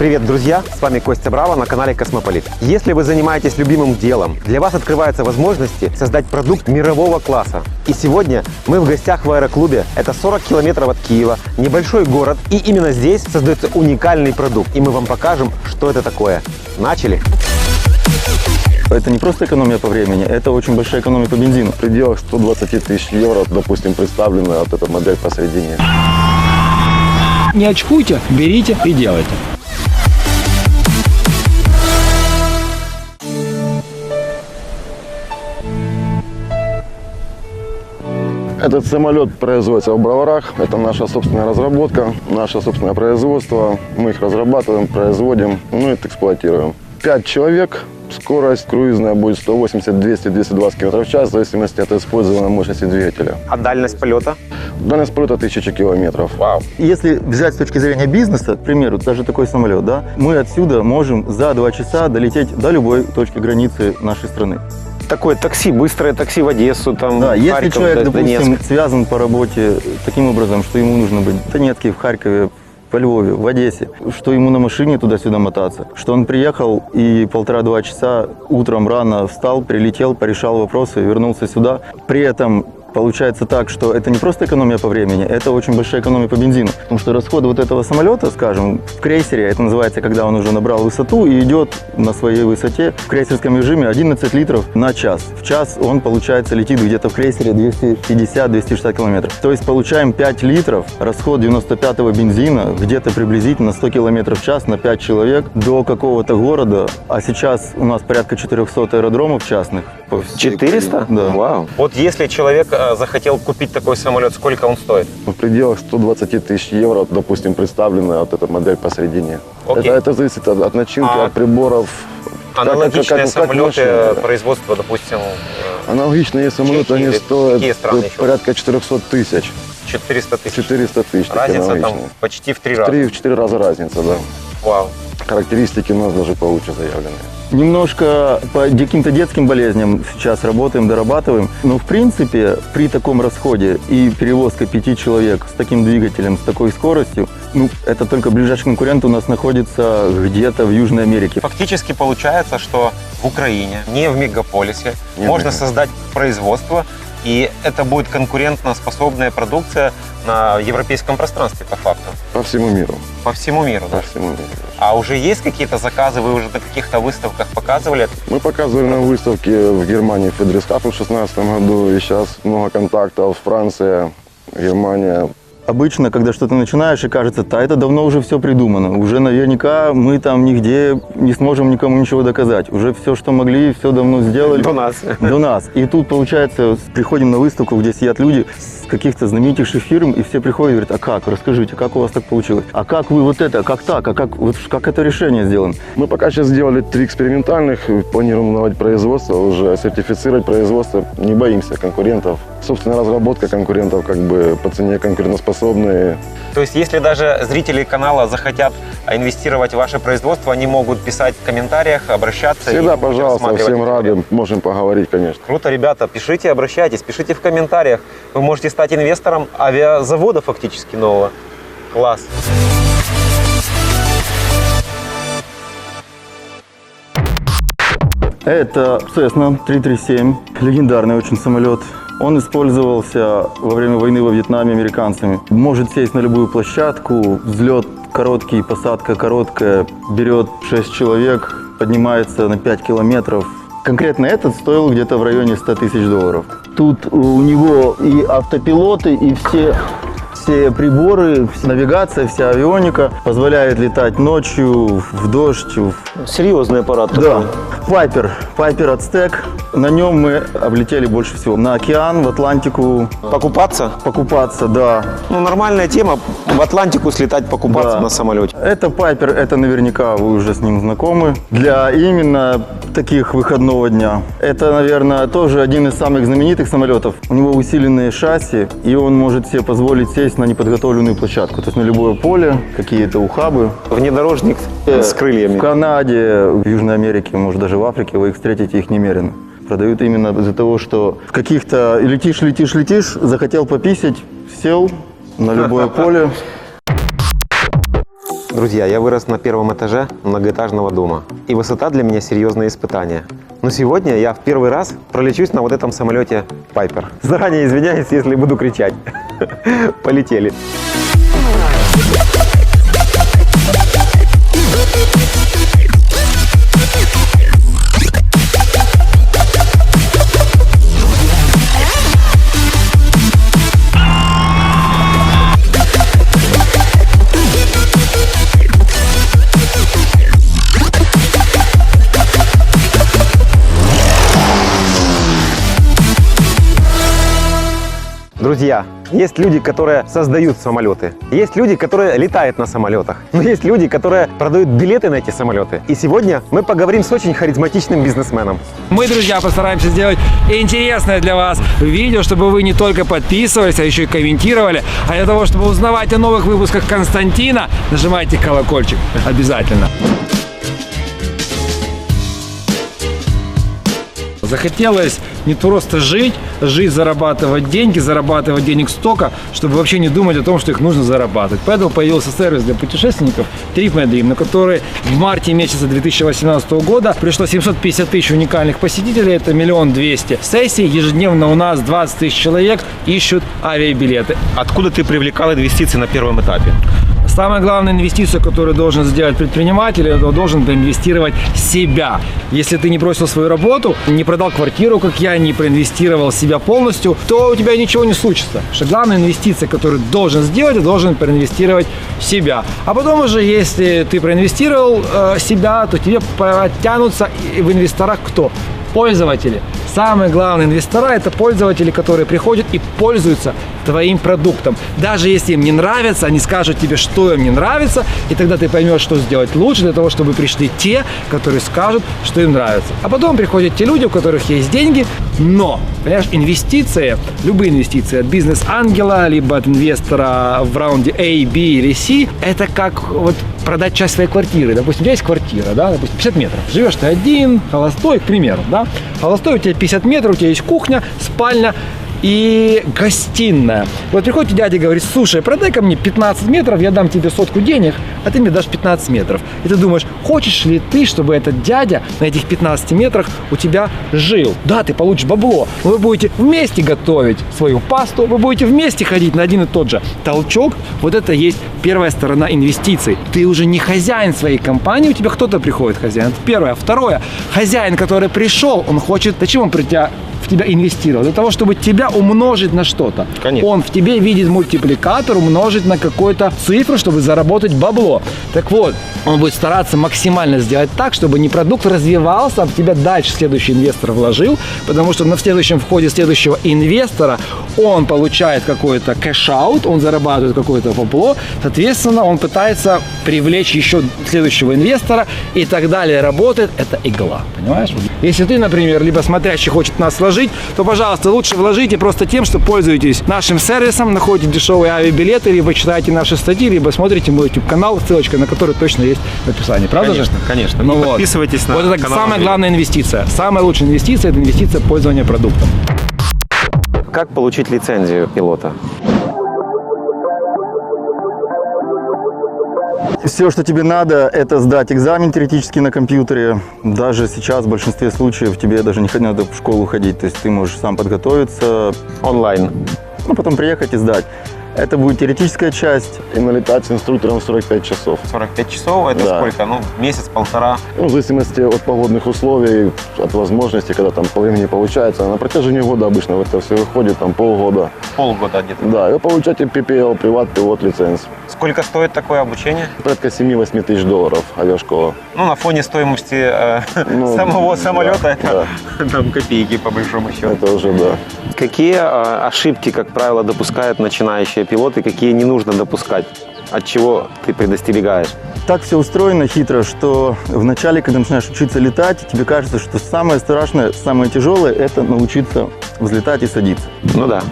Привет, друзья! С вами Костя Браво на канале Космополит. Если вы занимаетесь любимым делом, для вас открываются возможности создать продукт мирового класса. И сегодня мы в гостях в аэроклубе. Это 40 километров от Киева, небольшой город. И именно здесь создается уникальный продукт. И мы вам покажем, что это такое. Начали! Это не просто экономия по времени, это очень большая экономия по бензину. В пределах 120 тысяч евро, допустим, представлена вот эта модель посередине. Не очкуйте, берите и делайте. Этот самолет производится в Броварах. Это наша собственная разработка, наше собственное производство. Мы их разрабатываем, производим, ну и эксплуатируем. 5 человек. Скорость круизная будет 180, 200, 220 км в час, в зависимости от использованной мощности двигателя. А дальность полета? Дальность полета 1000 километров. Вау! Если взять с точки зрения бизнеса, к примеру, даже такой самолет, да, мы отсюда можем за 2 часа долететь до любой точки границы нашей страны. Такое такси, быстрое такси в Одессу, там, Да, если Харьков, человек, допустим, Донецк. связан по работе таким образом, что ему нужно быть в Донецке, в Харькове, во Львове, в Одессе, что ему на машине туда-сюда мотаться, что он приехал и 1,5-2 часа утром рано встал, прилетел, порешал вопросы, вернулся сюда. При этом получается так, что это не просто экономия по времени, это очень большая экономия по бензину. Потому что расходы вот этого самолета, скажем, в крейсере, это называется, когда он уже набрал высоту и идет на своей высоте в крейсерском режиме 11 литров на час. В час он, получается, летит где-то в крейсере 250-260 километров. То есть получаем 5 литров, расход 95-го бензина, где-то приблизительно 100 километров в час на 5 человек до какого-то города. А сейчас у нас порядка 400 аэродромов частных. 400? Да. Вау! Вот если человек захотел купить такой самолет, сколько он стоит? В пределах 120 тысяч евро, допустим, представлена вот эта модель посередине. Это зависит от начинки, от приборов. Аналогичные самолеты мощные, да. производства, допустим, Аналогичные самолеты, Чехии, они стоят какие страны еще? порядка 400 тысяч. 400 тысяч. 400 тысяч. такие Разница там аналогичные. почти в 3 раза. В 4 раза разница, да. Вау. Характеристики у нас даже получше заявлены. Немножко по каким-то детским болезням сейчас работаем, дорабатываем. Но в принципе при таком расходе и перевозка 5 человек с таким двигателем, с такой скоростью, ну это только ближайший конкурент у нас находится где-то в Южной Америке. Фактически получается, что в Украине, не в мегаполисе, можно создать производство, и это будет конкурентоспособная продукция на европейском пространстве, по факту. По всему миру. По всему миру, да? По всему миру. А уже есть какие-то заказы, вы уже на каких-то выставках показывали? Мы показывали на выставке в Германии, в Фридрихсхафен в 2016 году, и сейчас много контактов. Франция, Германия. Обычно, когда что-то начинаешь, и кажется, да, это давно уже все придумано. Уже наверняка мы там нигде не сможем никому ничего доказать. Уже все, что могли, все давно сделали. До нас. До нас. И тут, получается, приходим на выставку, где сидят люди с каких-то знаменитейших фирм, и все приходят и говорят, а как? Расскажите, как у вас так получилось? А как вы вот это? Как так? А как это решение сделано? Мы пока сейчас сделали 3 экспериментальных, планируем наладить производство, уже сертифицировать производство. Не боимся конкурентов. Собственная разработка конкурентов как бы по цене конкурентоспособные. То есть, если даже зрители канала захотят инвестировать в ваше производство, они могут писать в комментариях, обращаться. Всегда, и пожалуйста, рассматривать всем эти рады, варианты. можем поговорить, конечно. Круто, ребята, пишите, обращайтесь, пишите в комментариях. Вы можете стать инвестором авиазавода фактически нового. Класс. Это Cessna 337, легендарный очень самолет. Он использовался во время войны во Вьетнаме американцами. Может сесть на любую площадку, взлет короткий, посадка короткая, берет 6 человек, поднимается на 5 километров. Конкретно этот стоил где-то в районе $100 000. Тут у него и автопилоты, и все приборы, навигация, вся авионика позволяет летать ночью, в дождь. Серьезный аппарат. Да. Piper Aztec. На нем мы облетели больше всего. На океан, в Атлантику. Покупаться, да. Ну, нормальная тема. В Атлантику слетать, покупаться Да. на самолете. Это Piper, это наверняка вы уже с ним знакомы. Для именно таких выходного дня. Это, наверное, тоже один из самых знаменитых самолетов. У него усиленные шасси, и он может себе позволить сесть на неподготовленную площадку. То есть на любое поле, какие-то ухабы. Внедорожник с крыльями. В Канаде, в Южной Америке, может даже в Африке вы их встретите, их немерено. Продают именно из-за того, что в каких-то летишь, захотел пописать, сел на любое поле. Друзья, я вырос на первом этаже многоэтажного дома. И высота для меня серьезное испытание. Но сегодня я в первый раз пролечусь на вот этом самолете Piper. Заранее извиняюсь, если буду кричать. Полетели. Друзья, есть люди, которые создают самолеты. Есть люди, которые летают на самолетах. Но есть люди, которые продают билеты на эти самолеты. И сегодня мы поговорим с очень харизматичным бизнесменом. Мы, друзья, постараемся сделать интересное для вас видео, чтобы вы не только подписывались, а еще и комментировали. А для того, чтобы узнавать о новых выпусках Константина, нажимайте колокольчик обязательно. Захотелось не просто жить, зарабатывать денег столько, чтобы вообще не думать о том, что их нужно зарабатывать. Поэтому появился сервис для путешественников Trip My Dream, на который в марте месяца 2018 года пришло 750 тысяч уникальных посетителей, это 1 200 000 сессий. Ежедневно у нас 20 тысяч человек ищут авиабилеты. Откуда ты привлекал инвестиции на первом этапе? Самая главная инвестиция, которую должен сделать предприниматель, это должен проинвестировать в себя. Если ты не бросил свою работу, не продал квартиру, как я, не проинвестировал себя полностью, то у тебя ничего не случится. Потому что главная инвестиция, которую должен сделать, ты должен проинвестировать в себя. А потом уже, если ты проинвестировал себя, то тебе подтянутся в инвесторах кто? Пользователи. Самые главные инвестора – это пользователи, которые приходят и пользуются твоим продуктом. Даже если им не нравится, они скажут тебе, что им не нравится, и тогда ты поймешь, что сделать лучше для того, чтобы пришли те, которые скажут, что им нравится. А потом приходят те люди, у которых есть деньги, но, понимаешь, инвестиции, любые инвестиции от бизнес-ангела, либо от инвестора в раунде A, B или C, это как вот продать часть своей квартиры. Допустим, у тебя есть квартира, да, допустим, 50 метров. Живешь ты один, холостой, к примеру, да. Холостой, у тебя 50 метров, у тебя есть кухня, спальня и гостиная. Вот приходит дядя и говорит: слушай, продай-ка мне 15 метров, я дам тебе 100 денег, а ты мне дашь 15 метров. И ты думаешь, хочешь ли ты, чтобы этот дядя на этих 15 метрах у тебя жил? Да, ты получишь бабло. Вы будете вместе готовить свою пасту, вы будете вместе ходить на один и тот же толчок. Вот это есть первая сторона инвестиций. Ты уже не хозяин своей компании, у тебя кто-то приходит хозяин. Это первое. Второе. Хозяин, который пришел, он хочет... Зачем он в тебя инвестировал? Для того, чтобы тебя умножить на что-то. Конечно. Он в тебе видит мультипликатор, умножить на какую-то цифру, чтобы заработать бабло. Так вот, он будет стараться максимально сделать так, чтобы не продукт развивался, а в тебя дальше следующий инвестор вложил, потому что на следующем входе следующего инвестора он получает какой-то кэш-аут, он зарабатывает какое-то бабло, соответственно, он пытается привлечь еще следующего инвестора и так далее. Работает это игла, понимаешь? Если ты, например, либо смотрящий хочет нас вложить, то, пожалуйста, лучше вложите просто тем, что пользуетесь нашим сервисом, находите дешевые авиабилеты, либо читаете наши статьи, либо смотрите мой YouTube-канал, ссылочка на который точно есть в описании. Правда конечно, же? Конечно. Ну вот. Подписывайтесь на Вот это канал. самая главная инвестиция. Самая лучшая инвестиция – это инвестиция в пользование продуктом. Как получить лицензию пилота? Все, что тебе надо, это сдать экзамен теоретически на компьютере. Даже сейчас в большинстве случаев тебе даже не надо в школу ходить. То есть ты можешь сам подготовиться, Онлайн. ну, потом приехать и сдать. Это будет теоретическая часть. И налетать с инструктором 45 часов. 45 часов, это Да. сколько? Ну, месяц-полтора. Ну, в зависимости от погодных условий, от возможностей, когда там по времени получается. На протяжении года обычно в это все выходит, там полгода. Полгода где-то. Да, и вы получаете PPL, приват-пилот лиценз. Сколько стоит такое обучение? Порядка 7-8 тысяч долларов авиашкола. Ну, на фоне стоимости Ну, самого да, самолета, это да. там копейки, по большому счету. Это уже, да. Какие ошибки, как правило, допускают начинающие пилоты, какие не нужно допускать? От чего ты предостерегаешь? Так все устроено хитро, что вначале, когда начинаешь учиться летать, тебе кажется, что самое страшное, самое тяжелое – это научиться взлетать и садиться. Ну да.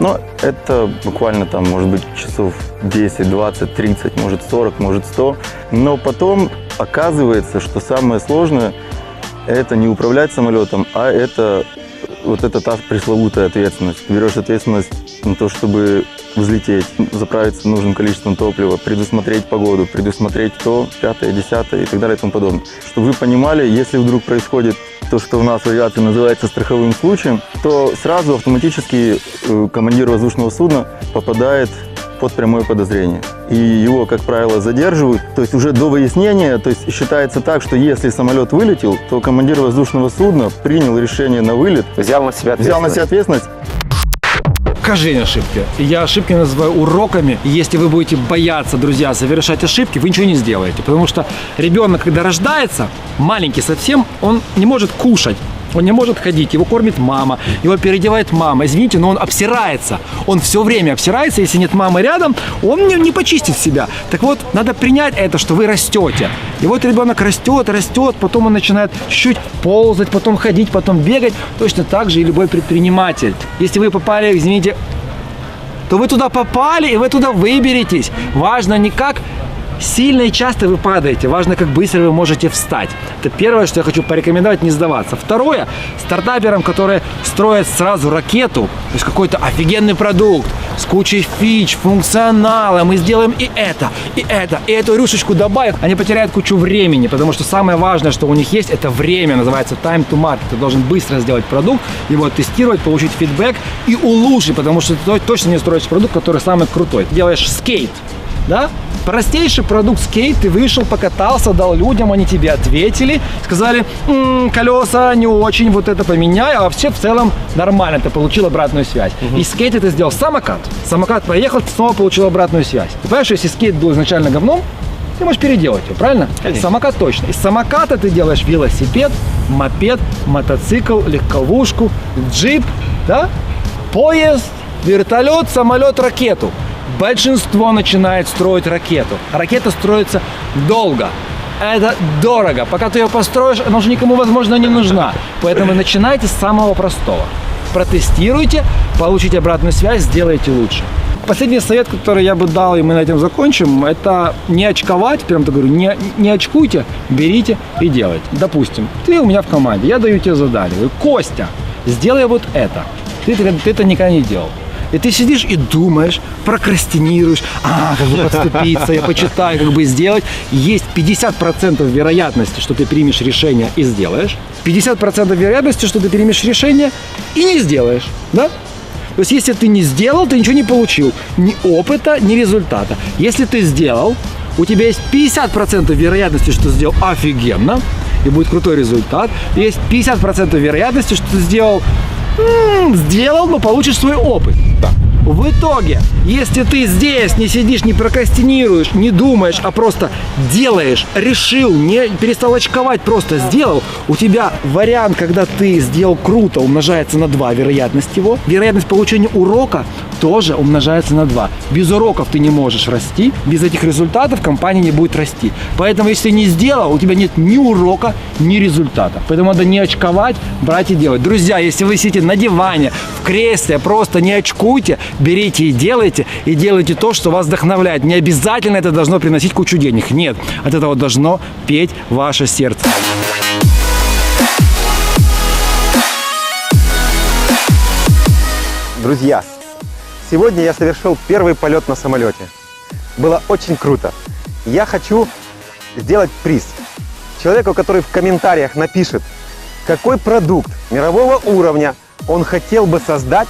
Но это буквально там, может быть, часов 10, 20, 30, может 40, может 100. Но потом оказывается, что самое сложное – это не управлять самолетом, а это вот эта та пресловутая ответственность. Ты берешь ответственность на то, чтобы взлететь, заправиться нужным количеством топлива, предусмотреть погоду, предусмотреть то, 5-е, 10-е и так далее и тому подобное. Чтобы вы понимали, если вдруг происходит то, что у нас в авиации называется страховым случаем, то сразу автоматически командир воздушного судна попадает под прямое подозрение. И его, как правило, задерживают. То есть уже до выяснения, то есть считается так, что если самолет вылетел, то командир воздушного судна принял решение на вылет, Взял на себя ответственность. Каждый ошибки. Я ошибки называю уроками. Если вы будете бояться, друзья, совершать ошибки, вы ничего не сделаете. Потому что ребенок, когда рождается, маленький совсем, он не может кушать. Он не может ходить, его кормит мама, его переодевает мама. Извините, но он обсирается. Он все время обсирается, если нет мамы рядом, он не почистит себя. Так вот, надо принять это, что вы растете. И вот ребенок растет, потом он начинает чуть-чуть ползать, потом ходить, потом бегать. Точно так же и любой предприниматель. Если вы попали, извините, то вы туда попали, и вы туда выберетесь. Важно не как сильно и часто вы падаете, важно, как быстро вы можете встать. Это первое, что я хочу порекомендовать, не сдаваться. Второе, стартаперам, которые строят сразу ракету, то есть какой-то офигенный продукт с кучей фич, функционала, мы сделаем и это, и эту рюшечку добавим, они потеряют кучу времени, потому что самое важное, что у них есть, это время, называется time to market. Ты должен быстро сделать продукт, его тестировать, получить фидбэк и улучшить, потому что ты точно не строишь продукт, который самый крутой. Ты делаешь скейт, да? Простейший продукт скейт, ты вышел, покатался, дал людям, они тебе ответили, сказали, колеса не очень, вот это поменяй, а вообще в целом нормально, ты получил обратную связь. И скейт это сделал самокат. Самокат проехал, ты снова получил обратную связь. Ты понимаешь, если скейт был изначально говном, ты можешь переделать его, правильно? Конечно. Самокат точно. Из самоката ты делаешь велосипед, мопед, мотоцикл, легковушку, джип, да? Поезд, вертолет, самолет, ракету. Большинство начинает строить ракету. Ракета строится долго. Это дорого. Пока ты ее построишь, она уже никому, возможно, не нужна. Поэтому начинайте с самого простого. Протестируйте, получите обратную связь, сделайте лучше. Последний совет, который я бы дал, и мы на этом закончим, это не очковать, прям так говорю, не очкуйте, берите и делайте. Допустим, ты у меня в команде, я даю тебе задание. Говорю, Костя, сделай вот это. Ты это никогда не делал. И ты сидишь и думаешь, прокрастинируешь, как бы подступиться, я почитаю, как бы сделать. Есть 50% вероятности, что ты примешь решение и сделаешь. 50% вероятности, что ты примешь решение и не сделаешь, да? То есть, если ты не сделал, ты ничего не получил. Ни опыта, ни результата. Если ты сделал, у тебя есть 50% вероятности, что ты сделал офигенно, и будет крутой результат. Есть 50% вероятности, что ты сделал, но получишь свой опыт. В итоге, если ты здесь не сидишь, не прокрастинируешь, не думаешь, а просто делаешь, решил, не перестал очковать, просто сделал, у тебя вариант, когда ты сделал круто, умножается на 2, вероятность его. Вероятность получения урока тоже умножается на 2. Без уроков ты не можешь расти, без этих результатов компания не будет расти. Поэтому, если ты не сделал, у тебя нет ни урока, ни результата. Поэтому надо не очковать, брать и делать. Друзья, если вы сидите на диване, в кресле, просто не очкуйте, берите и делайте то, что вас вдохновляет. Не обязательно это должно приносить кучу денег. Нет, от этого должно петь ваше сердце. Друзья, сегодня я совершил первый полет на самолете. Было очень круто. Я хочу сделать приз человеку, который в комментариях напишет, какой продукт мирового уровня он хотел бы создать.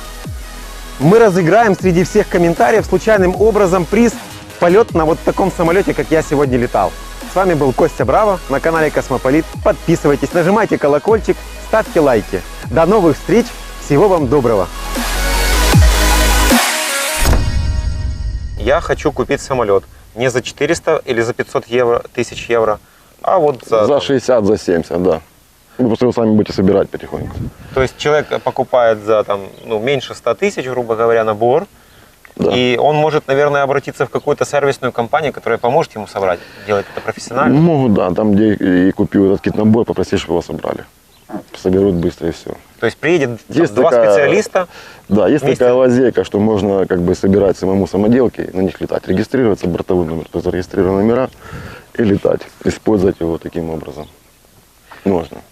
Мы разыграем среди всех комментариев случайным образом приз полет на вот таком самолете, как я сегодня летал. С вами был Костя Браво на канале Космополит. Подписывайтесь, нажимайте колокольчик, ставьте лайки. До новых встреч, всего вам доброго. Я хочу купить самолет не за 400 или за 500 тысяч евро, а вот За 60, за 70, да. Вы просто его сами будете собирать потихоньку. То есть человек покупает за меньше 100 тысяч, грубо говоря, набор, Да. и он может, наверное, обратиться в какую-то сервисную компанию, которая поможет ему собрать, делать это профессионально. Могут, да, там, где и купил этот кит-набор, попросить, чтобы его собрали. Соберут быстро и все. То есть приедет Есть два такая- специалиста. Да, есть вместе? такая лазейка, что можно как бы собирать самому самоделки, на них летать, регистрироваться бортовой номер, то есть зарегистрировать номера и летать, использовать его таким образом. Можно.